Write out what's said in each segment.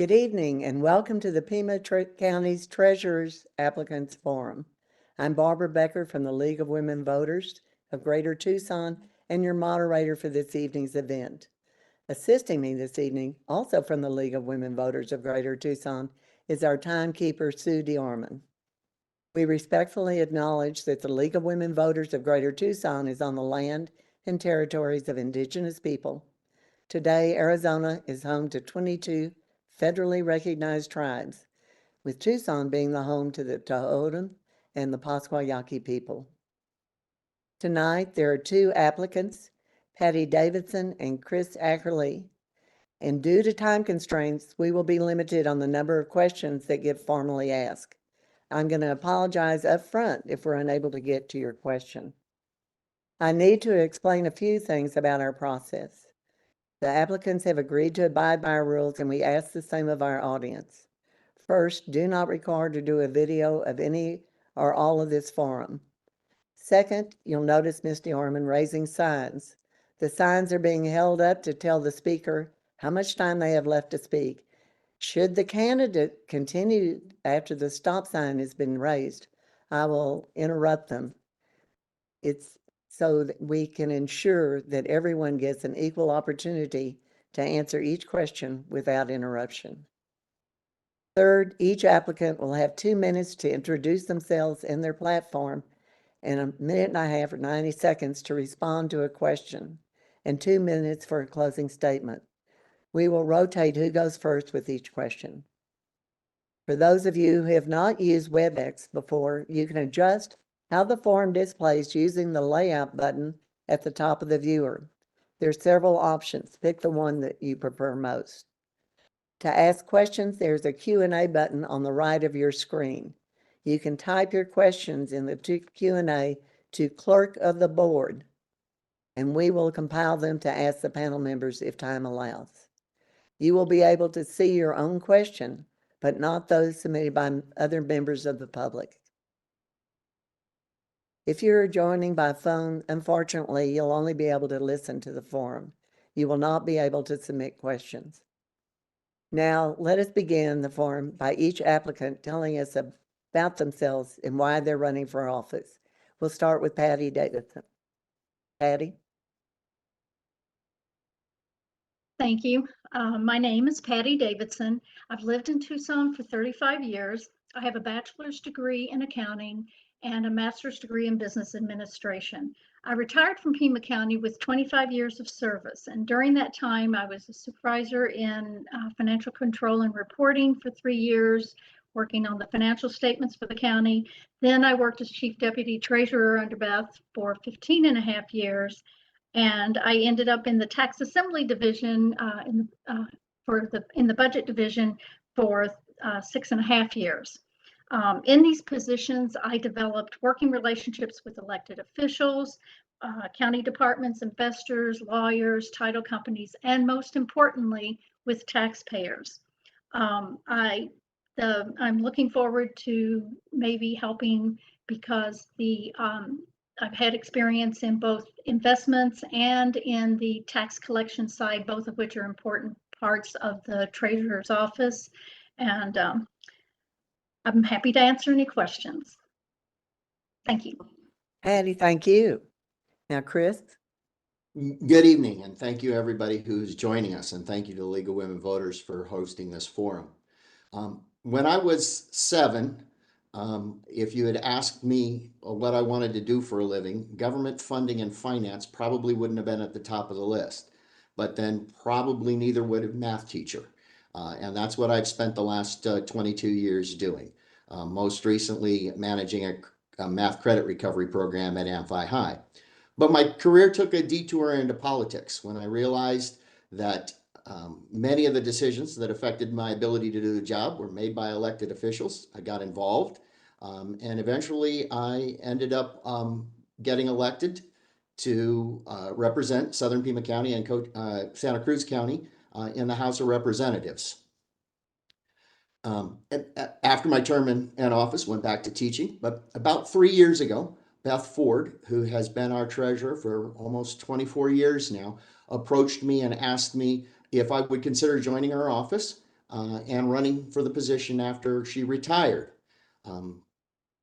Good evening and welcome to the Pima County's Treasurer's Applicants Forum. I'm Barbara Becker from the League of Women Voters of Greater Tucson and your moderator for this evening's event. Assisting me this evening, also from the League of Women Voters of Greater Tucson, is our timekeeper, Sue DeArmond. We respectfully acknowledge that the League of Women Voters of Greater Tucson is on the land and territories of Indigenous people. Today, Arizona is home to 22 federally recognized tribes, with Tucson being the home to the Tohono and the Pasquayaqui people. Tonight, there are two applicants, Patty Davidson and Chris Ackerley, and due to time constraints, we will be limited on the number of questions that get formally asked. I'm going to apologize up front if we're unable to get to your question. I need to explain a few things about our process. The applicants have agreed to abide by our rules, and we ask the same of our audience. First, do not record or do a video of any or all of this forum. Second, you'll notice Ms. DeArmond raising signs. The signs are being held up to tell the speaker how much time they have left to speak. Should the candidate continue after the stop sign has been raised, I will interrupt them. It's so that we can ensure that everyone gets an equal opportunity to answer each question without interruption. Third, each applicant will have 2 minutes to introduce themselves and their platform, and a minute and a half or 90 seconds to respond to a question, and 2 minutes for a closing statement. We will rotate who goes first with each question. For those of you who have not used WebEx before, you can adjust how the form displays using the layout button at the top of the viewer. There are several options. Pick the one that you prefer most. To ask questions, there's a Q&A button on the right of your screen. You can type your questions in the Q&A to Clerk of the Board, and we will compile them to ask the panel members if time allows. You will be able to see your own question, but not those submitted by other members of the public. If you're joining by phone, unfortunately, you'll only be able to listen to the forum. You will not be able to submit questions. Now, let us begin the forum by each applicant telling us about themselves and why they're running for office. We'll start with Patty Davidson. Patty? Thank you. My name is Patty Davidson. I've lived in Tucson for 35 years. I have a bachelor's degree in accounting and a master's degree in business administration. I retired from Pima County with 25 years of service, and during that time I was a supervisor in financial control and reporting for 3 years, working on the financial statements for the county. Then I worked as chief deputy treasurer under Beth for 15 and a half years, and I ended up in the tax assembly division in the budget division for 6.5 years. In these positions, I developed working relationships with elected officials, county departments, investors, lawyers, title companies, and most importantly, with taxpayers. I'm looking forward to maybe helping because I've had experience in both investments and in the tax collection side, both of which are important parts of the treasurer's office. And I'm happy to answer any questions. Thank you. Patty, thank you. Now, Chris? Good evening, and thank you everybody who's joining us, and thank you to the League of Women Voters for hosting this forum. When I was 7, if you had asked me what I wanted to do for a living, government funding and finance probably wouldn't have been at the top of the list, but then probably neither would have math teacher. And that's what I've spent the last 22 years doing. Most recently managing a math credit recovery program at Amphi High. But my career took a detour into politics when I realized that many of the decisions that affected my ability to do the job were made by elected officials. I got involved, and eventually I ended up getting elected to represent Southern Pima County and Santa Cruz County in the House of Representatives. After my term in office, went back to teaching, but about 3 years ago, Beth Ford, who has been our treasurer for almost 24 years now, approached me and asked me if I would consider joining her office. and running for the position after she retired.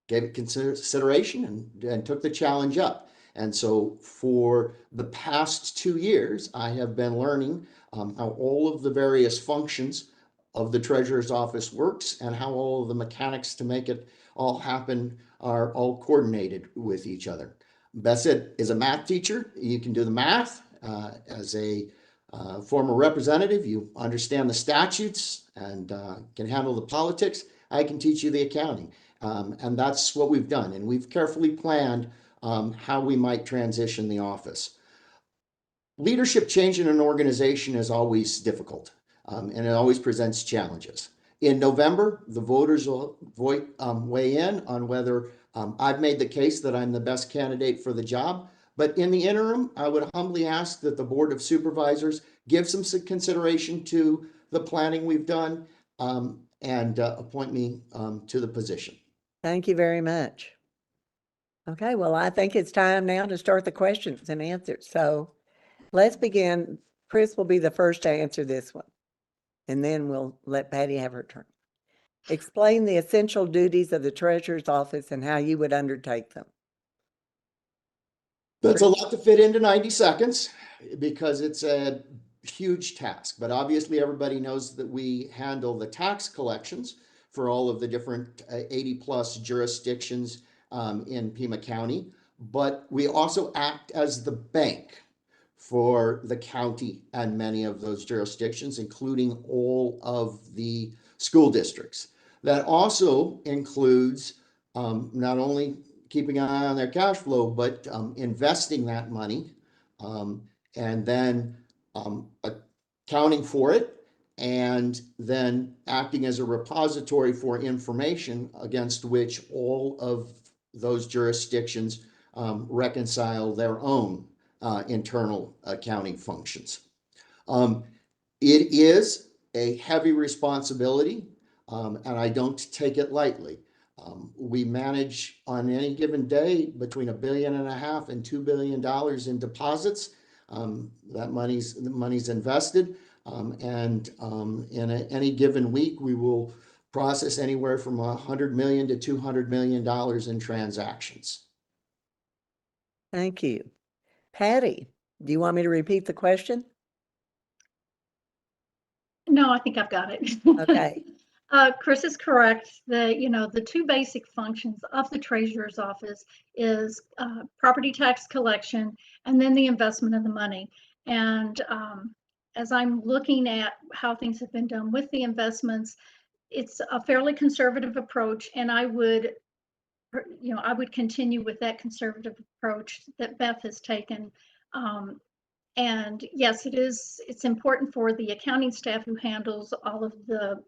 Gave it consideration and took the challenge up. And so for the past 2 years, I have been learning how all of the various functions of the treasurer's office works and how all of the mechanics to make it all happen are all coordinated with each other. Beth is a math teacher. You can do the math. As a former representative, you understand the statutes and can handle the politics. I can teach you the accounting. And that's what we've done. And we've carefully planned how we might transition the office. Leadership change in an organization is always difficult, and it always presents challenges. In November, the voters will weigh in on whether I've made the case that I'm the best candidate for the job. But in the interim, I would humbly ask that the Board of Supervisors give some consideration to the planning we've done and appoint me to the position. Thank you very much. Okay, well, I think it's time now to start the questions and answers. So let's begin. Chris will be the first to answer this one, and then we'll let Patty have her turn. Explain the essential duties of the treasurer's office and how you would undertake them. That's a lot to fit into 90 seconds because it's a huge task. But obviously, everybody knows that we handle the tax collections for all of the different 80+ jurisdictions in Pima County. But we also act as the bank for the county and many of those jurisdictions, including all of the school districts. That also includes not only keeping an eye on their cash flow, but investing that money and then accounting for it and then acting as a repository for information against which all of those jurisdictions reconcile their own internal accounting functions. It is a heavy responsibility, and I don't take it lightly. We manage on any given day between $1.5 billion and $2 billion in deposits. That money's invested, and in any given week, we will process anywhere from $100 million to $200 million in transactions. Thank you. Patty, do you want me to repeat the question? No, I think I've got it. Okay. Chris is correct. The two basic functions of the treasurer's office is property tax collection and then the investment of the money. And as I'm looking at how things have been done with the investments, it's a fairly conservative approach, and I would continue with that conservative approach that Beth has taken. And yes, it's important for the accounting staff who handles all of the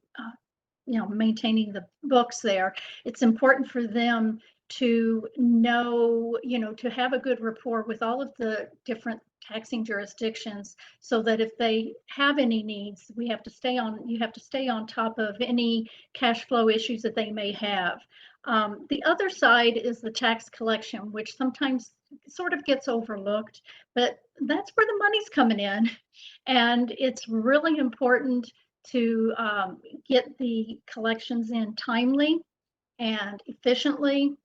maintaining the books there. It's important for them to know, to have a good rapport with all of the different taxing jurisdictions, so that if they have any needs, you have to stay on top of any cash flow issues that they may have. The other side is the tax collection, which sometimes sort of gets overlooked, but that's where the money's coming in. And it's really important to get the collections in timely and efficiently.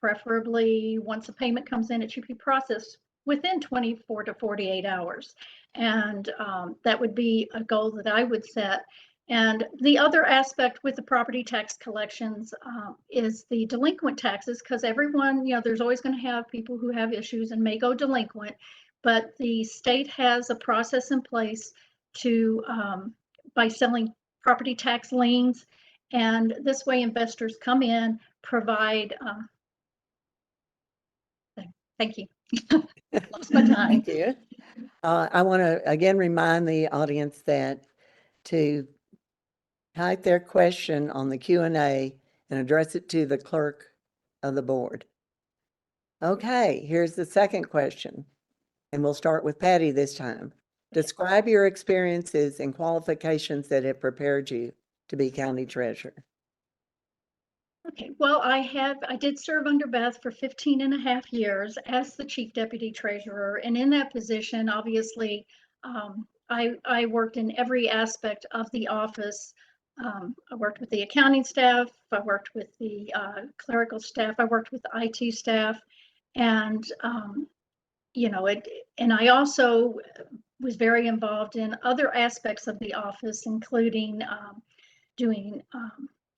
Preferably, once a payment comes in, it should be processed within 24 to 48 hours. And that would be a goal that I would set. And the other aspect with the property tax collections is the delinquent taxes, because everyone, there's always going to have people who have issues and may go delinquent, but the state has a process in place to by selling property tax liens, and this way investors come in, provide. Thank you. Lost my time. Thank you. I want to again remind the audience that to type their question on the Q&A and address it to the clerk of the board. Okay, here's the second question, and we'll start with Patty this time. Describe your experiences and qualifications that have prepared you to be county treasurer. Okay, well, I did serve under Beth for 15.5 years as the chief deputy treasurer. And in that position, obviously, I worked in every aspect of the office, I worked with the accounting staff. I worked with the clerical staff. I worked with the IT staff, and you know, and I also was very involved in other aspects of the office, including doing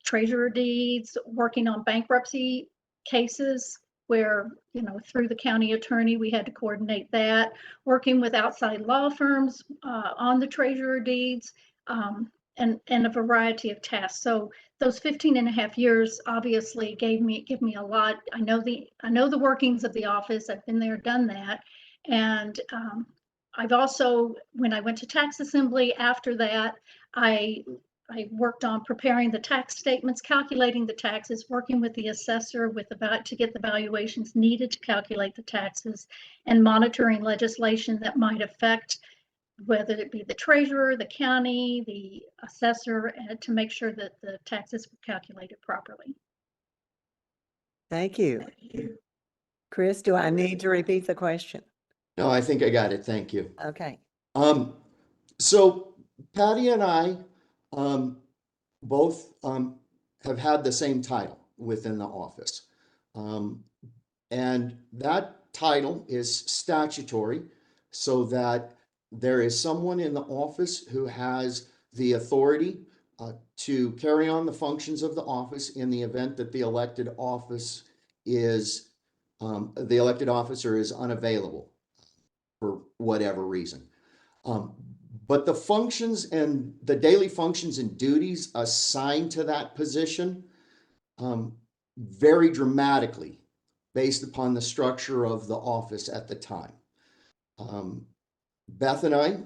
treasurer deeds, working on bankruptcy cases where, you know, through the county attorney, we had to coordinate that, working with outside law firms on the treasurer deeds, and a variety of tasks. So those 15 and a half years obviously give me a lot. I know the workings of the office. I've been there, done that. And I've also, when I went to tax assembly after that, I worked on preparing the tax statements, calculating the taxes, working with the assessor to get the valuations needed to calculate the taxes, and monitoring legislation that might affect whether it be the treasurer, the county, the assessor, to make sure that the taxes were calculated properly. Thank you. Chris, do I need to repeat the question? No, I think I got it. Thank you. Okay. So Patty and I both have had the same title within the office. And that title is statutory, so that there is someone in the office who has the authority to carry on the functions of the office in the event that the elected officer is unavailable for whatever reason. But the functions and the daily functions and duties assigned to that position vary dramatically based upon the structure of the office at the time. Beth and I,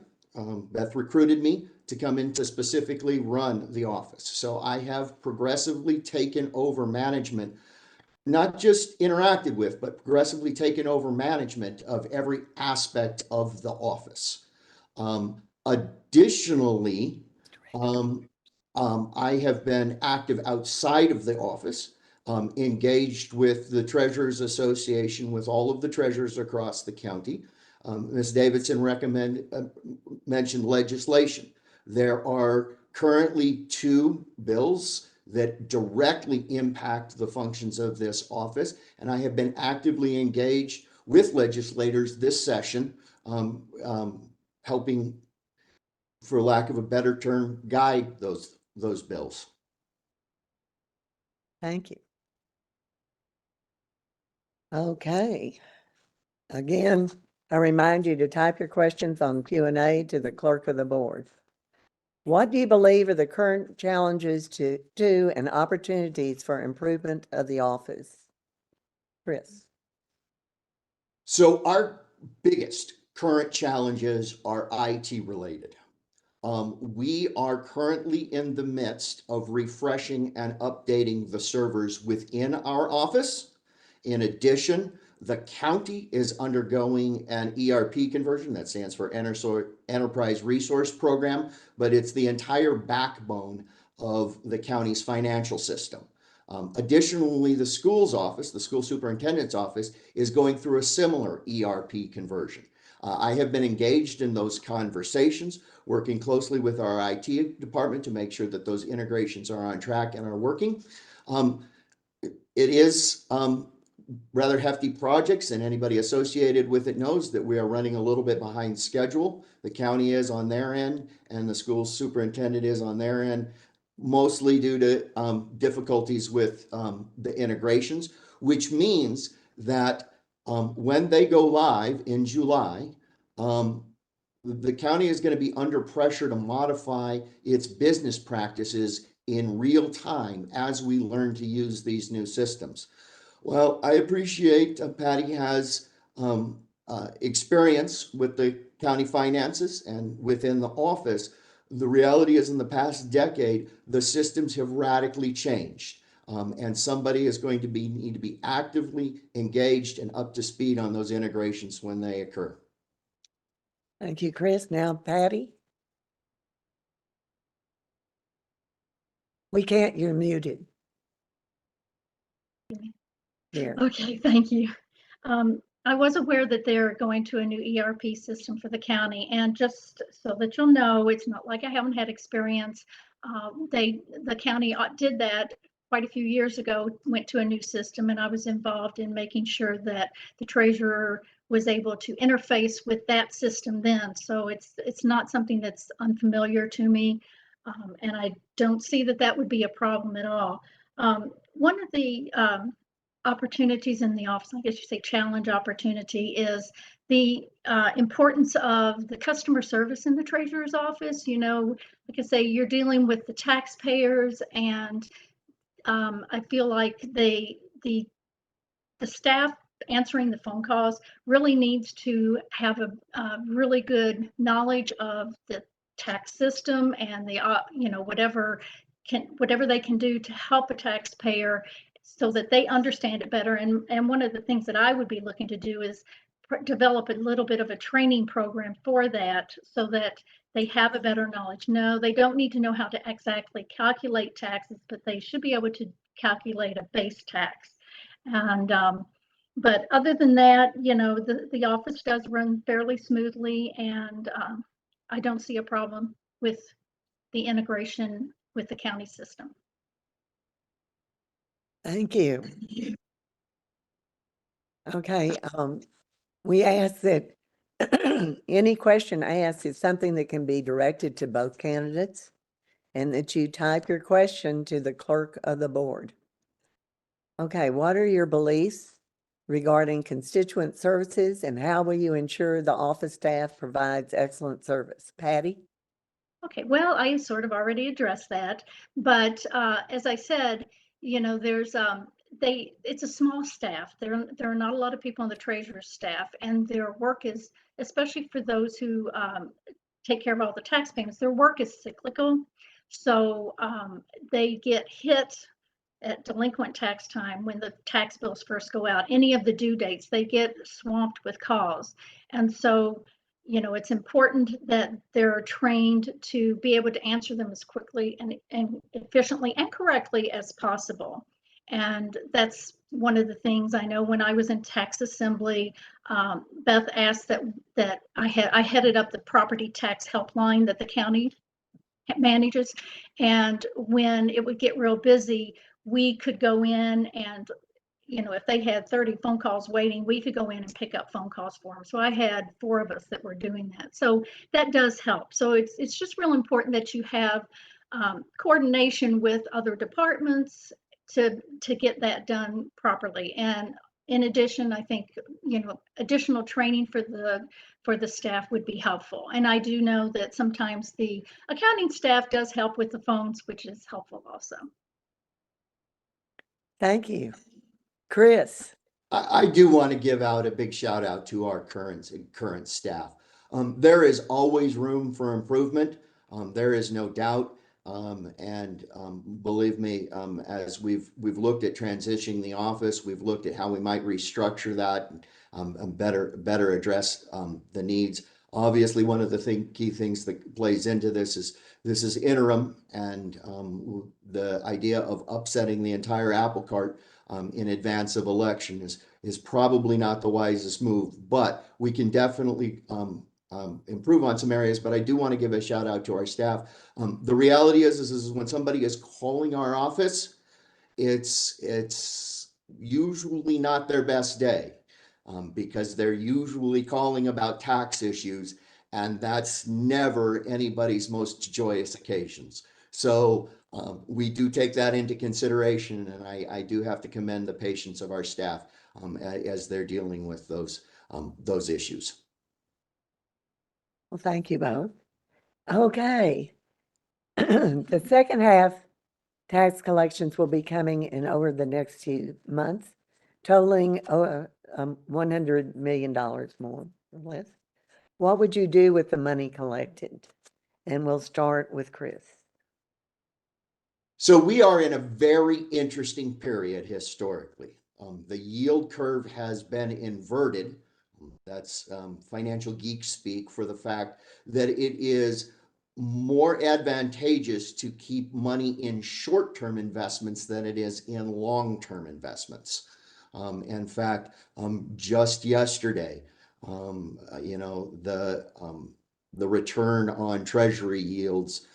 Beth recruited me to come in to specifically run the office. So I have progressively taken over management, not just interacted with, but progressively taken over management of every aspect of the office. Additionally, I have been active outside of the office, engaged with the Treasurers Association, with all of the treasurers across the county. Ms. Davidson mentioned legislation. There are currently 2 bills that directly impact the functions of this office, and I have been actively engaged with legislators this session, helping, for lack of a better term, guide those bills. Thank you. Okay. Again, I remind you to type your questions on Q&A to the clerk of the board. What do you believe are the current challenges and opportunities for improvement of the office? Chris. So our biggest current challenges are IT related. We are currently in the midst of refreshing and updating the servers within our office. In addition, the county is undergoing an ERP conversion. That stands for Enterprise Resource Program, but it's the entire backbone of the county's financial system. Additionally, the school's office, the school superintendent's office, is going through a similar ERP conversion. I have been engaged in those conversations, working closely with our IT department to make sure that those integrations are on track and are working. It is rather hefty projects, and anybody associated with it knows that we are running a little bit behind schedule. The county is on their end, and the school superintendent is on their end, mostly due to difficulties with the integrations, which means that when they go live in July, the county is going to be under pressure to modify its business practices in real time as we learn to use these new systems. Well, I appreciate Patty has experience with the county finances and within the office. The reality is, in the past decade, the systems have radically changed, and somebody is going to need to be actively engaged and up to speed on those integrations when they occur. Thank you, Chris. Now, Patty. We can't, you're muted. Here. Okay, thank you. I was aware that they're going to a new ERP system for the county, and just so that you'll know, it's not like I haven't had experience. The county did that quite a few years ago, went to a new system, and I was involved in making sure that the treasurer was able to interface with that system then. So it's not something that's unfamiliar to me, and I don't see that that would be a problem at all. One of the opportunities in the office, I guess you say challenge opportunity, is the importance of the customer service in the treasurer's office. You know, like I say, you're dealing with the taxpayers, and I feel like the staff answering the phone calls really needs to have a really good knowledge of the tax system and the whatever they can do to help a taxpayer so that they understand it better. And one of the things that I would be looking to do is develop a little bit of a training program for that, so that they have a better knowledge. No, they don't need to know how to exactly calculate taxes, but they should be able to calculate a base tax. And but other than that, you know, the office does run fairly smoothly, and I don't see a problem with the integration with the county system. Thank you. Okay, we ask that any question asked is something that can be directed to both candidates, and that you type your question to the clerk of the board. Okay, what are your beliefs regarding constituent services, and how will you ensure the office staff provides excellent service? Patty? Okay, well, I sort of already addressed that, but as I said, you know, there's it's a small staff. There are not a lot of people on the treasurer's staff, and their work is, especially for those who take care of all the tax payments, their work is cyclical. So they get hit at delinquent tax time when the tax bills first go out. Any of the due dates, they get swamped with calls. And so, you know, it's important that they're trained to be able to answer them as quickly and efficiently and correctly as possible. And that's one of the things I know when I was in tax assembly, Beth asked that I headed up the property tax helpline that the county manages. And when it would get real busy, we could go in and, you know, if they had 30 phone calls waiting, we could go in and pick up phone calls for them. So I had 4 of us that were doing that. So that does help. So it's just real important that you have coordination with other departments to get that done properly. And in addition, I think, you know, additional training for the staff would be helpful. And I do know that sometimes the accounting staff does help with the phones, which is helpful also. Thank you. Chris? I do want to give out a big shout out to our current staff. There is always room for improvement. There is no doubt. And believe me, as we've looked at transitioning the office, we've looked at how we might restructure that and better address the needs. Obviously, one of the key things that plays into this is interim, and the idea of upsetting the entire apple cart in advance of election is probably not the wisest move, but we can definitely improve on some areas. But I do want to give a shout out to our staff. The reality is when somebody is calling our office, it's usually not their best day, because they're usually calling about tax issues, and that's never anybody's most joyous occasions. So we do take that into consideration, and I do have to commend the patience of our staff as they're dealing with those issues. Well, thank you both. Okay. The second half tax collections will be coming in over the next few months, totaling $100 million more or less. What would you do with the money collected? And we'll start with Chris. So we are in a very interesting period historically. The yield curve has been inverted. That's financial geek speak for the fact that it is more advantageous to keep money in short-term investments than it is in long-term investments. In fact, just yesterday, you know, the return on treasury yields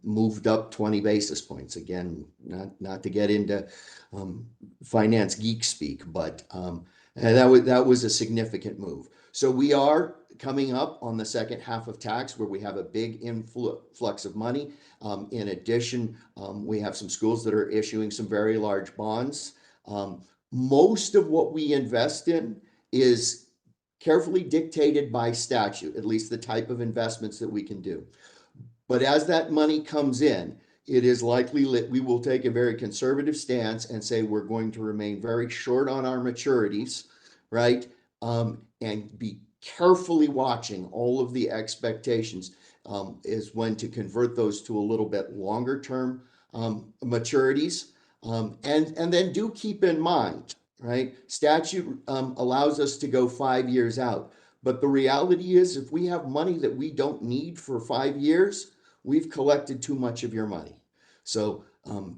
moved up 20 basis points. Again, not to get into finance geek speak, but and that was a significant move. So we are coming up on the second half of tax where we have a big influx of money. In addition, we have some schools that are issuing some very large bonds. Most of what we invest in is carefully dictated by statute, at least the type of investments that we can do. But as that money comes in, it is likely that we will take a very conservative stance and say we're going to remain very short on our maturities, right? And be carefully watching all of the expectations is when to convert those to a little bit longer term maturities. And then do keep in mind, right? Statute allows us to go 5 years out. But the reality is if we have money that we don't need for 5 years, we've collected too much of your money. So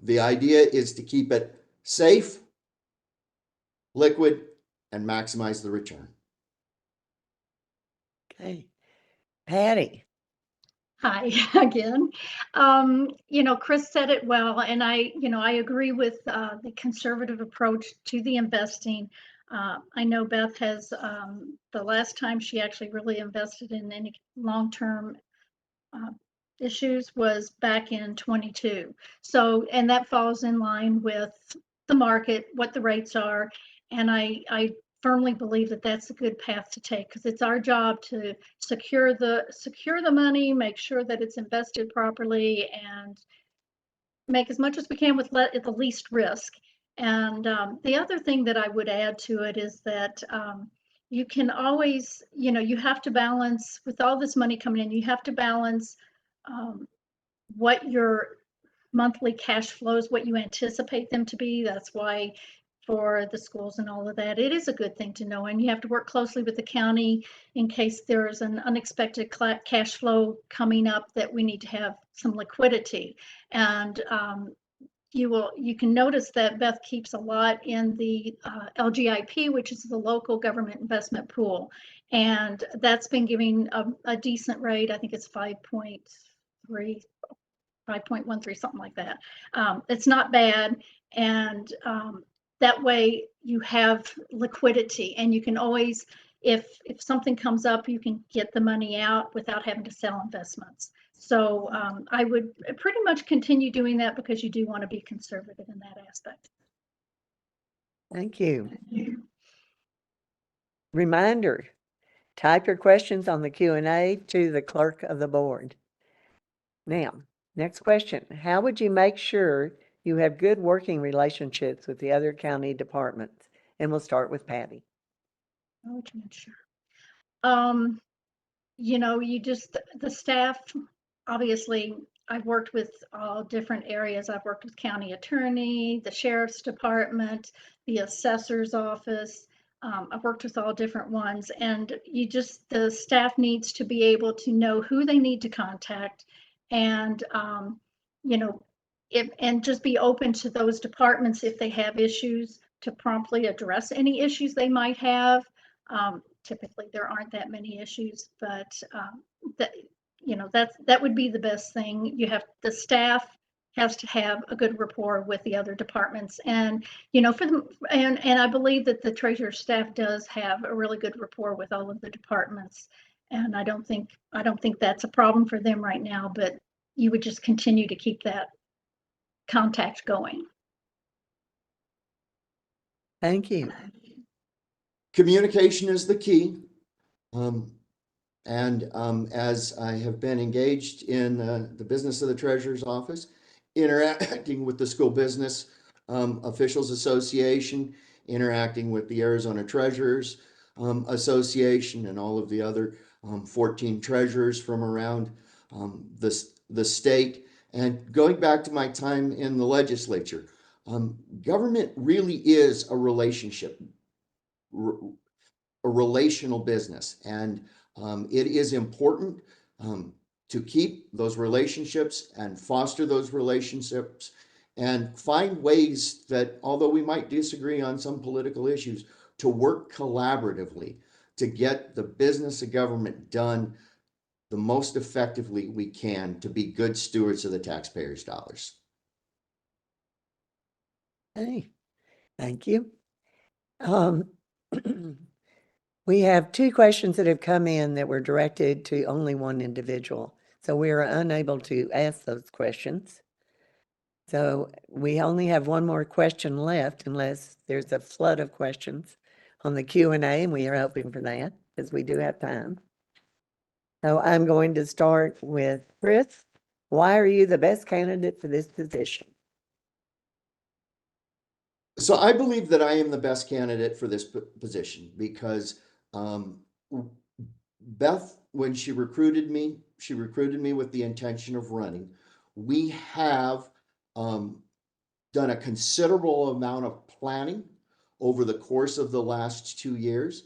the idea is to keep it safe, liquid, and maximize the return. Okay. Patty. Hi again. Chris said it well, and I agree with the conservative approach to the investing. I know Beth has, the last time she actually really invested in any long-term issues was back in 22. So, and that falls in line with the market, what the rates are. And I firmly believe that that's a good path to take because it's our job to secure the money, make sure that it's invested properly, and make as much as we can with at the least risk. And the other thing that I would add to it is that you can always, you have to balance with all this money coming in, you have to balance what your monthly cash flows, what you anticipate them to be. That's why for the schools and all of that, it is a good thing to know. And you have to work closely with the county in case there's an unexpected cash flow coming up that we need to have some liquidity. And you can notice that Beth keeps a lot in the LGIP, which is the local government investment pool. And that's been giving a decent rate. I think it's 5.13, something like that. It's not bad. And that way you have liquidity and you can always, if something comes up, you can get the money out without having to sell investments. So I would pretty much continue doing that because you do want to be conservative in that aspect. Thank you. Reminder, type your questions on the Q&A to the clerk of the board. Now, next question. How would you make sure you have good working relationships with the other county departments? And we'll start with Patty. How would you make sure? The staff, obviously, I've worked with all different areas. I've worked with county attorney, the sheriff's department, the assessor's office. I've worked with all different ones, and the staff needs to be able to know who they need to contact, and and just be open to those departments if they have issues to promptly address any issues they might have. Typically, there aren't that many issues, but that would be the best thing. The staff has to have a good rapport with the other departments, and and I believe that the treasurer's staff does have a really good rapport with all of the departments, and I don't think that's a problem for them right now. But you would just continue to keep that contact going. Thank you. Communication is the key. As I have been engaged in the business of the treasurer's office, interacting with the School Business Officials Association, interacting with the Arizona Treasurers Association, and all of the other 14 treasurers from around the state. And going back to my time in the legislature, government really is a relational business, and it is important to keep those relationships and foster those relationships and find ways that, although we might disagree on some political issues, to work collaboratively to get the business of government done the most effectively we can to be good stewards of the taxpayers' dollars. Hey, thank you. We have 2 questions that have come in that were directed to only one individual, so we are unable to ask those questions. So we only have one more question left unless there's a flood of questions on the Q&A, and we are hoping for that because we do have time. So I'm going to start with Chris. Why are you the best candidate for this position? So I believe that I am the best candidate for this position because Beth, when she recruited me with the intention of running. We have done a considerable amount of planning over the course of the last 2 years,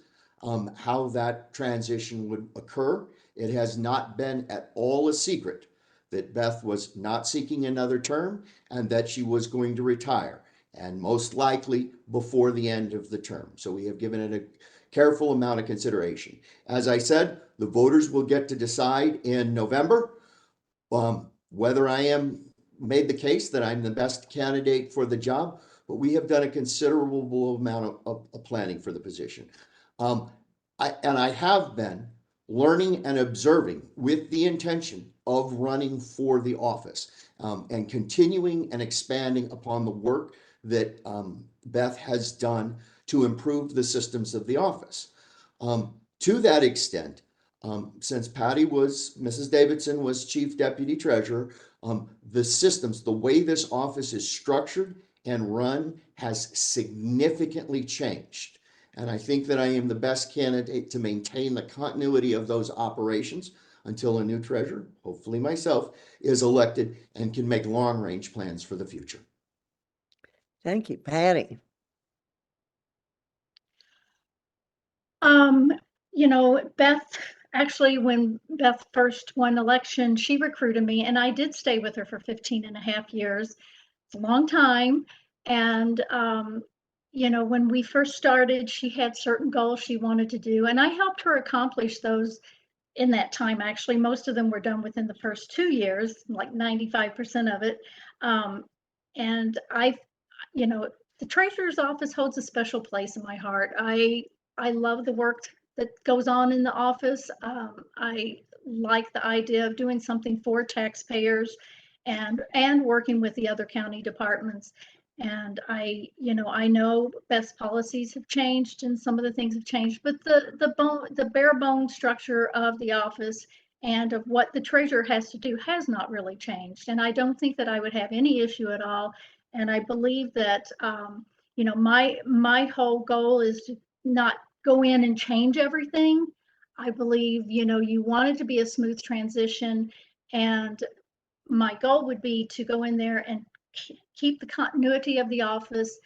how that transition would occur. It has not been at all a secret that Beth was not seeking another term and that she was going to retire, and most likely before the end of the term. So we have given it a careful amount of consideration. As I said, the voters will get to decide in November whether I am made the case that I'm the best candidate for the job, but we have done a considerable amount of planning for the position. I have been learning and observing with the intention of running for the office and continuing and expanding upon the work that Beth has done to improve the systems of the office. To that extent, since Mrs. Davidson was Chief Deputy Treasurer, the systems, the way this office is structured and run has significantly changed. And I think that I am the best candidate to maintain the continuity of those operations until a new treasurer, hopefully myself, is elected and can make long-range plans for the future. Thank you. Patty? Beth, actually, when Beth first won election, she recruited me, and I did stay with her for 15 and a half years. It's a long time. And, when we first started, she had certain goals she wanted to do, and I helped her accomplish those in that time. Actually, most of them were done within the first 2 years, like 95% of it. And the treasurer's office holds a special place in my heart. I love the work that goes on in the office. I like the idea of doing something for taxpayers and working with the other county departments. And I know best policies have changed and some of the things have changed, but the bare bone structure of the office and of what the treasurer has to do has not really changed. And I don't think that I would have any issue at all. And I believe that my whole goal is to not go in and change everything. I believe you want it to be a smooth transition, and my goal would be to go in there and keep the continuity of the office.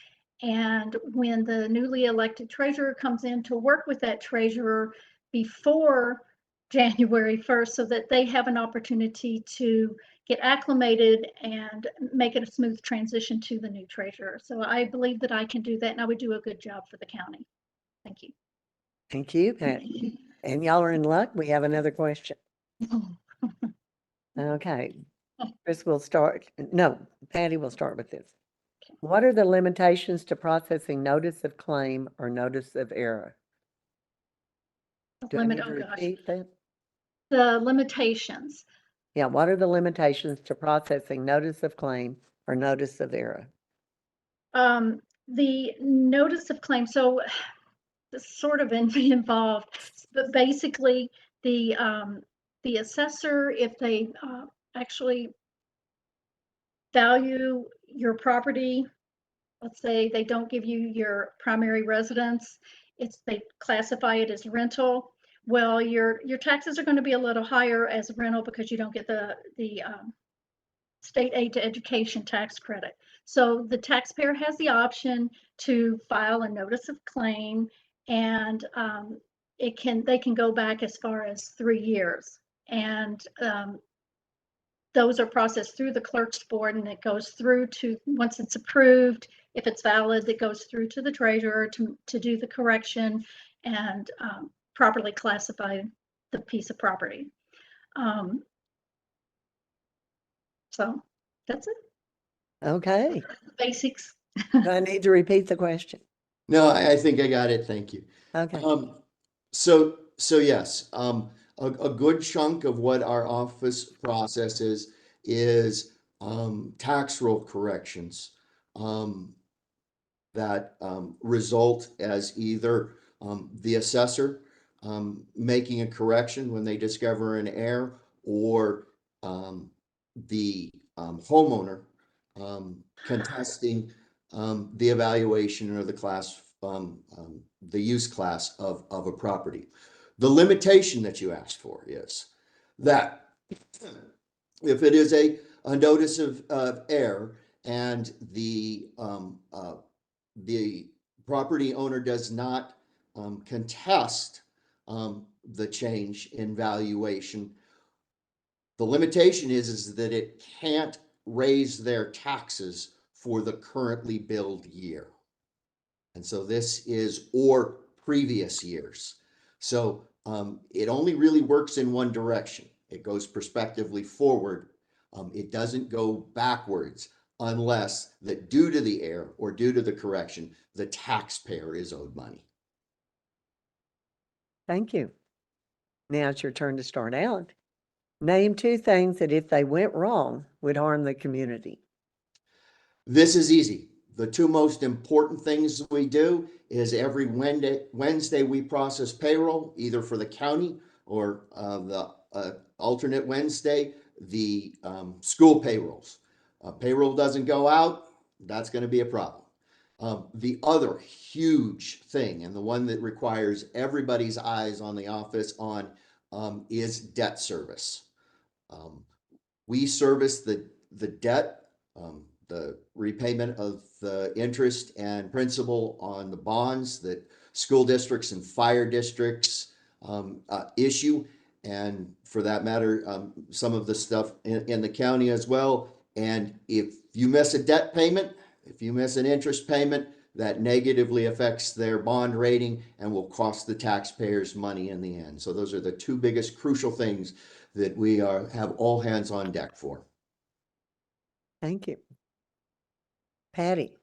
And when the newly elected treasurer comes in, to work with that treasurer before January 1st so that they have an opportunity to get acclimated and make it a smooth transition to the new treasurer. So I believe that I can do that, and I would do a good job for the county. Thank you. Thank you, Patty. And y'all are in luck. We have another question. Okay. Chris will start. No, Patty will start with this. What are the limitations to processing notice of claim or notice of error? Do I need to repeat that? The limitations. Yeah, what are the limitations to processing notice of claim or notice of error? The notice of claim, so this sort of involved, but basically the assessor, if they actually value your property, let's say they don't give you your primary residence, they classify it as rental. Well, your taxes are going to be a little higher as rental because you don't get the state aid to education tax credit. So the taxpayer has the option to file a notice of claim, and they can go back as far as 3 years. And those are processed through the clerk's board, and it goes through to, once it's approved, if it's valid, it goes through to the treasurer to do the correction and properly classify the piece of property. Um, so that's it, Okay. basics. Do I need to repeat the question? No, I think I got it. Thank you. Okay. So yes, a good chunk of what our office processes is tax roll corrections that result as either the assessor making a correction when they discover an error, or the homeowner contesting the evaluation or the class, the use class of a property. The limitation that you asked for is that if it is a notice of error and the property owner does not contest the change in valuation, the limitation is that it can't raise their taxes for the currently billed year. And so this is or previous years. So it only really works in one direction. It goes prospectively forward. It doesn't go backwards unless that due to the error or due to the correction, the taxpayer is owed money. Thank you. Now it's your turn to start out. Name 2 things that if they went wrong would harm the community. This is easy. The 2 most important things we do is every Wednesday we process payroll, either for the county or the alternate Wednesday, the school payrolls. Payroll doesn't go out, that's going to be a problem. The other huge thing, and the one that requires everybody's eyes on the office on, is debt service. We service the debt, the repayment of the interest and principal on the bonds that school districts and fire districts issue, and for that matter, some of the stuff in the county as well. And if you miss a debt payment, if you miss an interest payment, that negatively affects their bond rating and will cost the taxpayers money in the end. So those are the 2 biggest crucial things that we have all hands on deck for. Thank you. Patty.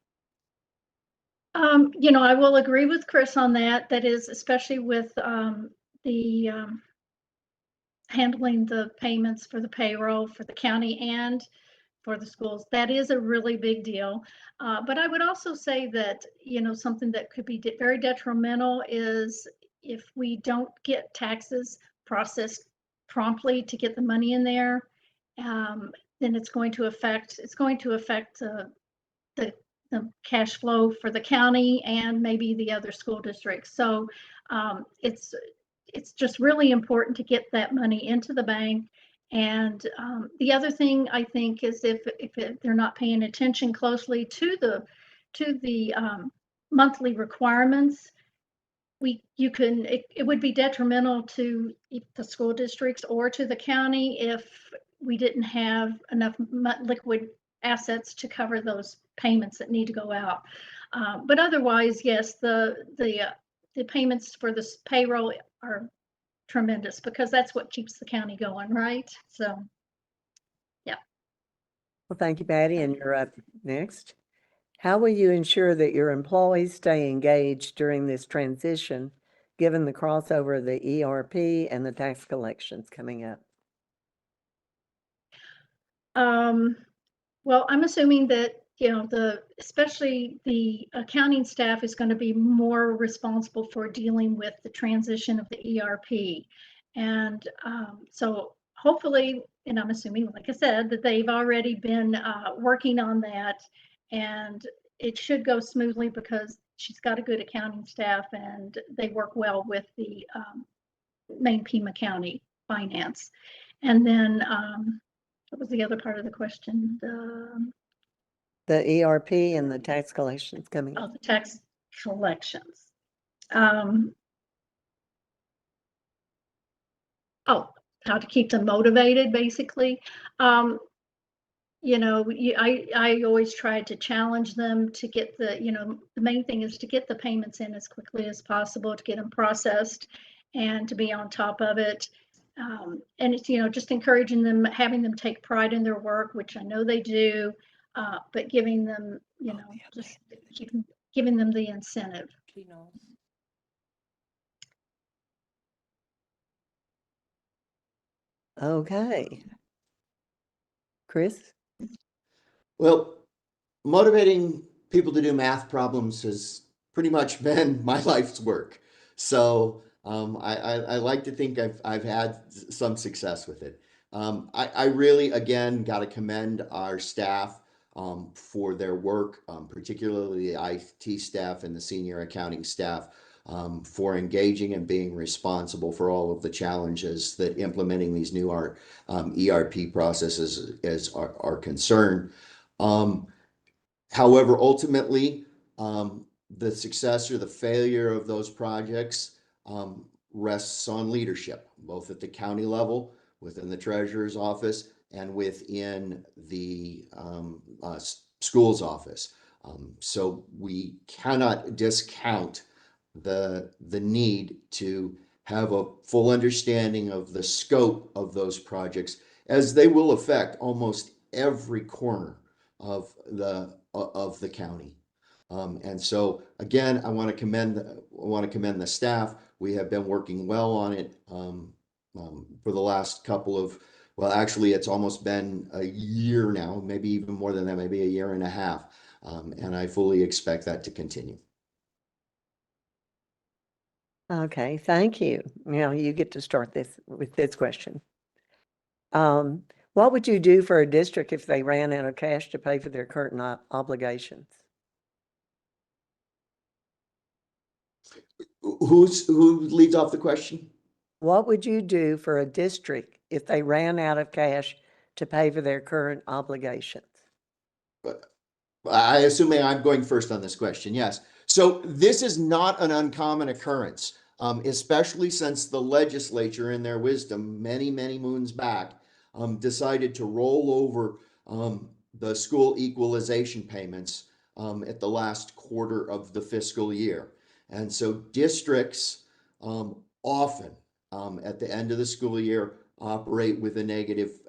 I will agree with Chris on that. That is, especially with the handling the payments for the payroll for the county and for the schools. That is a really big deal. But I would also say that, something that could be very detrimental is if we don't get taxes processed promptly to get the money in there, then it's going to affect the cash flow for the county and maybe the other school districts. So it's just really important to get that money into the bank. And the other thing I think is if they're not paying attention closely to the monthly requirements, it would be detrimental to the school districts or to the county if we didn't have enough liquid assets to cover those payments that need to go out. But otherwise, yes, the payments for this payroll are tremendous because that's what keeps the county going, right? So, yeah. Well, thank you, Patty, and you're up next. How will you ensure that your employees stay engaged during this transition, given the crossover of the ERP and the tax collections coming up? Well, I'm assuming that, especially the accounting staff is going to be more responsible for dealing with the transition of the ERP. And so hopefully, and I'm assuming, like I said, that they've already been working on that, and it should go smoothly because she's got a good accounting staff and they work well with the main Pima County finance. And then what was the other part of the question? The ERP and the tax collections coming up. The tax collections. How to keep them motivated, basically. I always try to challenge them to get the main thing is to get the payments in as quickly as possible, to get them processed and to be on top of it. And it's, just encouraging them, having them take pride in their work, which I know they do, but giving them, just giving them the incentive. Okay. Chris? Well, motivating people to do math problems has pretty much been my life's work. So I like to think I've had some success with it. I really, again, got to commend our staff for their work, particularly the IT staff and the senior accounting staff, for engaging and being responsible for all of the challenges that implementing these new ERP processes are concerned. However, ultimately, the success or the failure of those projects rests on leadership, both at the county level, within the treasurer's office, and within the school's office. So we cannot discount the need to have a full understanding of the scope of those projects, as they will affect almost every corner of the county. And so again, I want to commend the staff. We have been working well on it for the last couple of, well, actually, it's almost been a year now, maybe even more than that, maybe a year and a half. And I fully expect that to continue. Okay, thank you. Now you get to start with this question. What would you do for a district if they ran out of cash to pay for their current obligations? Who leads off the question? What would you do for a district if they ran out of cash to pay for their current obligations? I assuming I'm going first on this question. Yes. So this is not an uncommon occurrence, especially since the legislature, in their wisdom, many, many moons back, decided to roll over the school equalization payments at the last quarter of the fiscal year. And so districts often at the end of the school year operate with a negative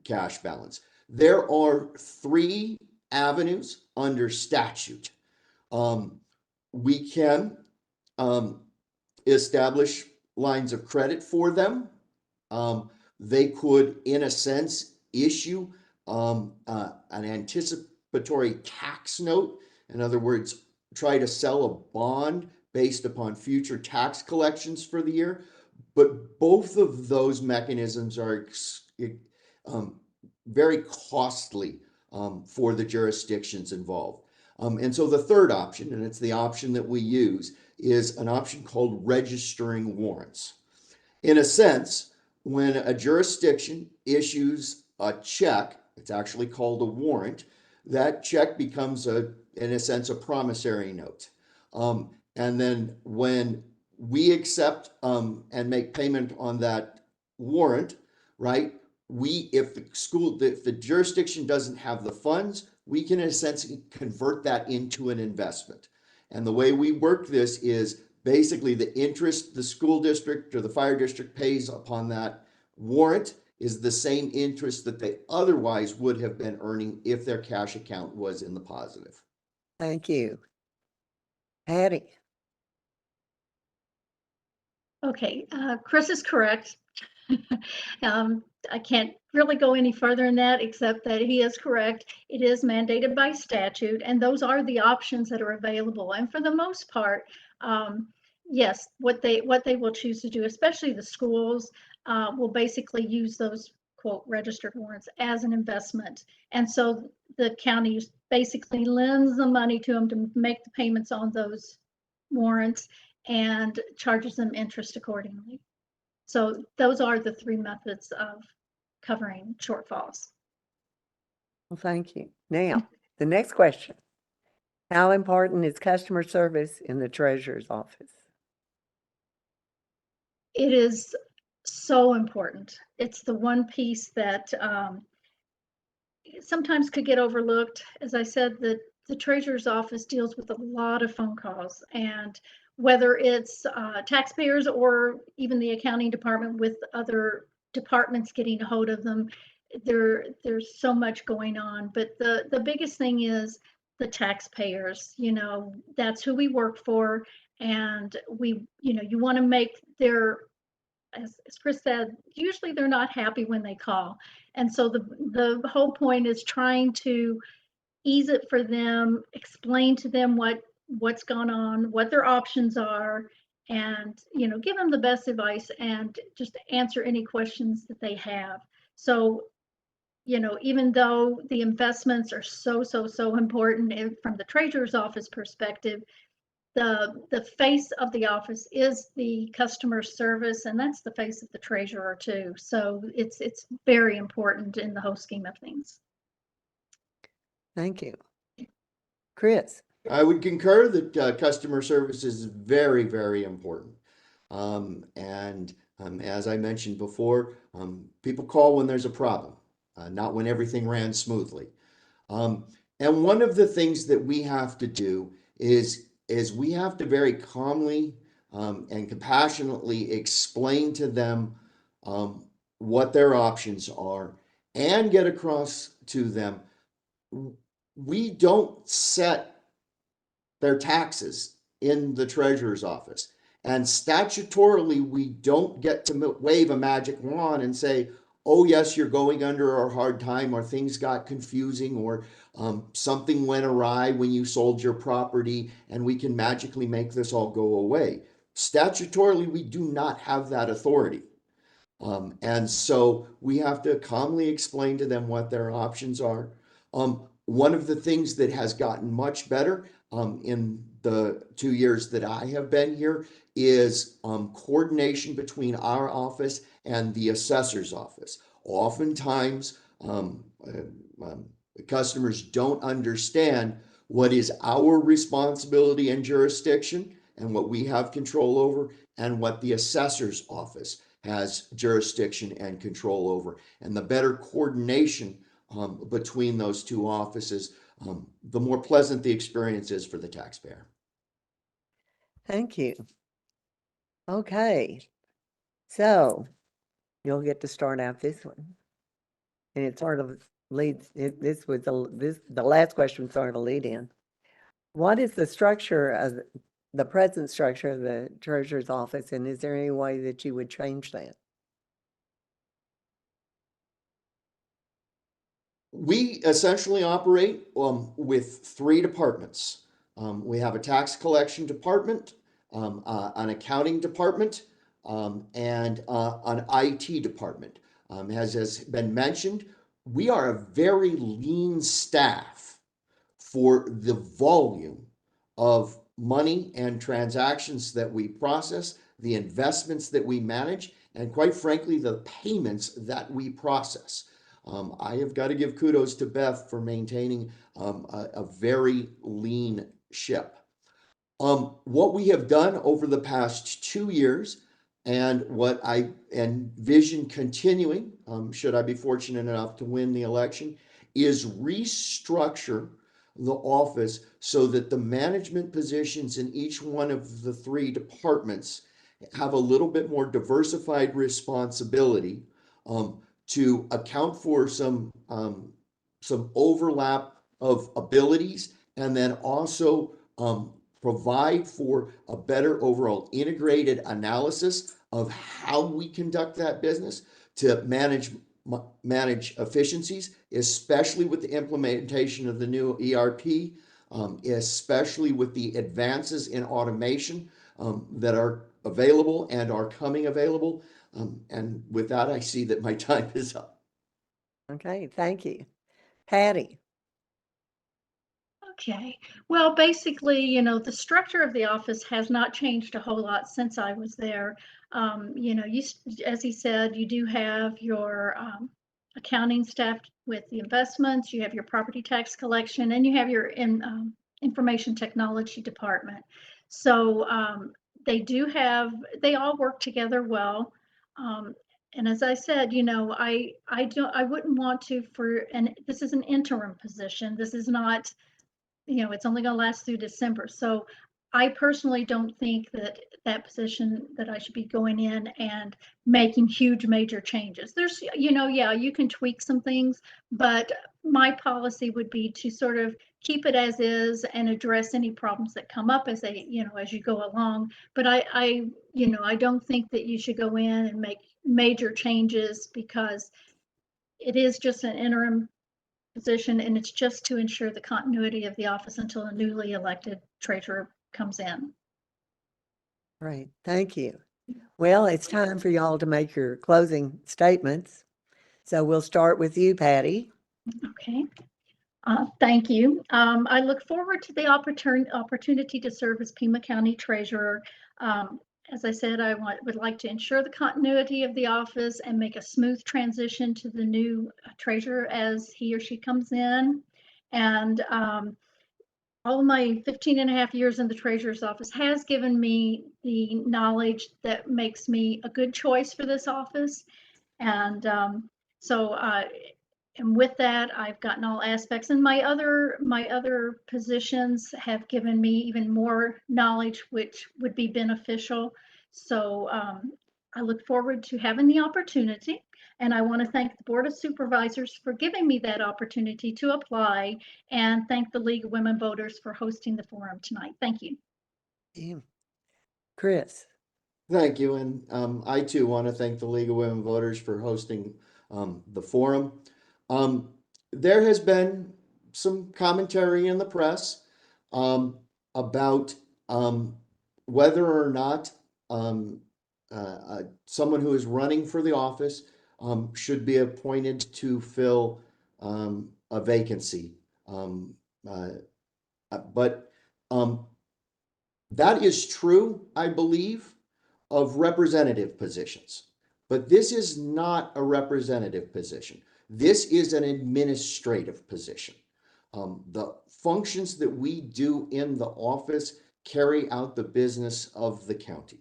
cash balance. There are three avenues under statute. We can establish lines of credit for them. They could, in a sense, issue an anticipatory tax note. In other words, try to sell a bond based upon future tax collections for the year. But both of those mechanisms are very costly for the jurisdictions involved. And so the third option, and it's the option that we use, is an option called registering warrants. In a sense, when a jurisdiction issues a check, it's actually called a warrant, that check becomes, in a sense, a promissory note. And then when we accept and make payment on that warrant, right, if the jurisdiction doesn't have the funds, we can in a sense convert that into an investment. And the way we work this is basically the interest the school district or the fire district pays upon that warrant is the same interest that they otherwise would have been earning if their cash account was in the positive. Thank you. Patty? Okay, Chris is correct. I can't really go any further in that, except that he is correct. It is mandated by statute, and those are the options that are available. And for the most part, yes, what they will choose to do, especially the schools, will basically use those quote registered warrants as an investment. And so the county basically lends the money to them to make the payments on those warrants and charges them interest accordingly. So those are the three methods of covering shortfalls. Well, thank you. Now, the next question. How important is customer service in the treasurer's office? It is so important. It's the one piece that sometimes could get overlooked. As I said, the treasurer's office deals with a lot of phone calls, and whether it's taxpayers or even the accounting department with other departments getting a hold of them. There's so much going on, but the biggest thing is the taxpayers. That's who we work for, and you want to make their, as Chris said, usually they're not happy when they call. And so the whole point is trying to ease it for them, explain to them what's gone on, what their options are, and give them the best advice and just answer any questions that they have. So even though the investments are so important from the treasurer's office perspective, the face of the office is the customer service, and that's the face of the treasurer too. So it's very important in the whole scheme of things. Thank you. Chris? I would concur that customer service is very, very important. As I mentioned before, people call when there's a problem, not when everything ran smoothly. And one of the things that we have to do is we have to very calmly and compassionately explain to them what their options are and get across to them. We don't set their taxes in the treasurer's office. And statutorily, we don't get to wave a magic wand and say, oh, yes, you're going under a hard time, or things got confusing, or something went awry when you sold your property, and we can magically make this all go away. Statutorily, we do not have that authority. And so we have to calmly explain to them what their options are. One of the things that has gotten much better in the 2 years that I have been here is coordination between our office and the assessor's office. Oftentimes, customers don't understand what is our responsibility and jurisdiction and what we have control over, and what the assessor's office has jurisdiction and control over. And the better coordination between those two offices, the more pleasant the experience is for the taxpayer. Thank you. Okay, so you'll get to start out this one. And it sort of leads, the last question sort of lead in. What is the structure of the present structure of the treasurer's office, and is there any way that you would change that? We essentially operate with 3 departments. We have a tax collection department, an accounting department, and an IT department. As has been mentioned, we are a very lean staff for the volume of money and transactions that we process, the investments that we manage, and quite frankly, the payments that we process. I have got to give kudos to Beth for maintaining a very lean ship. What we have done over the past 2 years, and what I envision continuing, should I be fortunate enough to win the election, is restructure the office so that the management positions in each one of the 3 departments have a little bit more diversified responsibility, to account for some overlap of abilities, and then also provide for a better overall integrated analysis of how we conduct that business to manage efficiencies, especially with the implementation of the new ERP, especially with the advances in automation that are available and are coming available. And with that, I see that my time is up. Okay, thank you. Patty? Okay, well, basically, the structure of the office has not changed a whole lot since I was there. As he said, you do have your accounting staff with the investments, you have your property tax collection, and you have your information technology department. So they all work together well. And as I said, I wouldn't want to and this is an interim position. This is not, it's only going to last through December. So I personally don't think that that position that I should be going in and making huge major changes. There's, yeah, you can tweak some things, but my policy would be to sort of keep it as is and address any problems that come up as as you go along. But I don't think that you should go in and make major changes because it is just an interim position and it's just to ensure the continuity of the office until a newly elected treasurer comes in. Right, thank you. Well, it's time for y'all to make your closing statements. So we'll start with you, Patty. Okay. Thank you. I look forward to the opportunity to serve as Pima County Treasurer. As I said, would like to ensure the continuity of the office and make a smooth transition to the new treasurer as he or she comes in. And all of my 15 and a half years in the treasurer's office has given me the knowledge that makes me a good choice for this office. And and with that, I've gotten all aspects, and my other positions have given me even more knowledge, which would be beneficial. So I look forward to having the opportunity, and I want to thank the Board of Supervisors for giving me that opportunity to apply, and thank the League of Women Voters for hosting the forum tonight. Thank you. Chris. Thank you, and I too want to thank the League of Women Voters for hosting the forum. There has been some commentary in the press about whether or not someone who is running for the office should be appointed to fill a vacancy. But that is true, I believe, of representative positions. But this is not a representative position. This is an administrative position. The functions that we do in the office carry out the business of the county.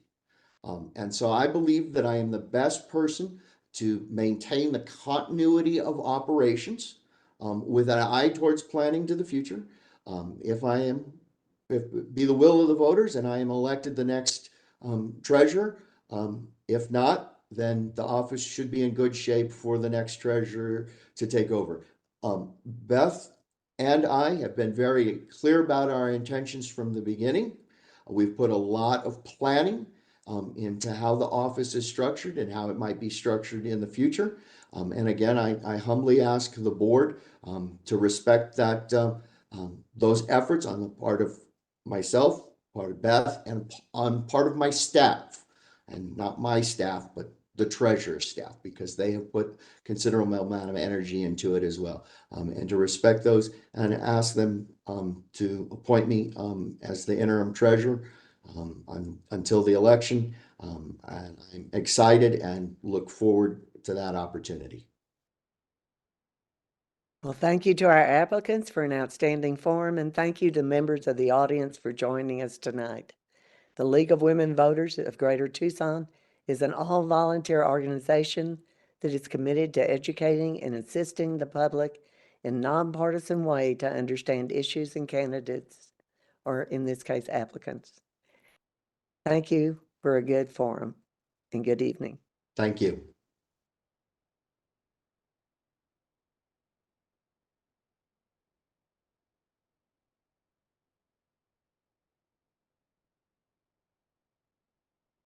And so I believe that I am the best person to maintain the continuity of operations with an eye towards planning to the future. If be the will of the voters and I am elected the next treasurer, if not, then the office should be in good shape for the next treasurer to take over. Beth and I have been very clear about our intentions from the beginning. We've put a lot of planning into how the office is structured and how it might be structured in the future. And again, I humbly ask the board to respect that those efforts on the part of myself, part of Beth, and on part of my staff, and not my staff, but the treasurer's staff, because they have put considerable amount of energy into it as well. And to respect those and ask them to appoint me as the interim treasurer until the election. And I'm excited and look forward to that opportunity. Well, thank you to our applicants for an outstanding forum, and thank you to members of the audience for joining us tonight. The League of Women Voters of Greater Tucson is an all-volunteer organization that is committed to educating and assisting the public in a nonpartisan way to understand issues and candidates, or in this case, applicants. Thank you for a good forum, and good evening. Thank you.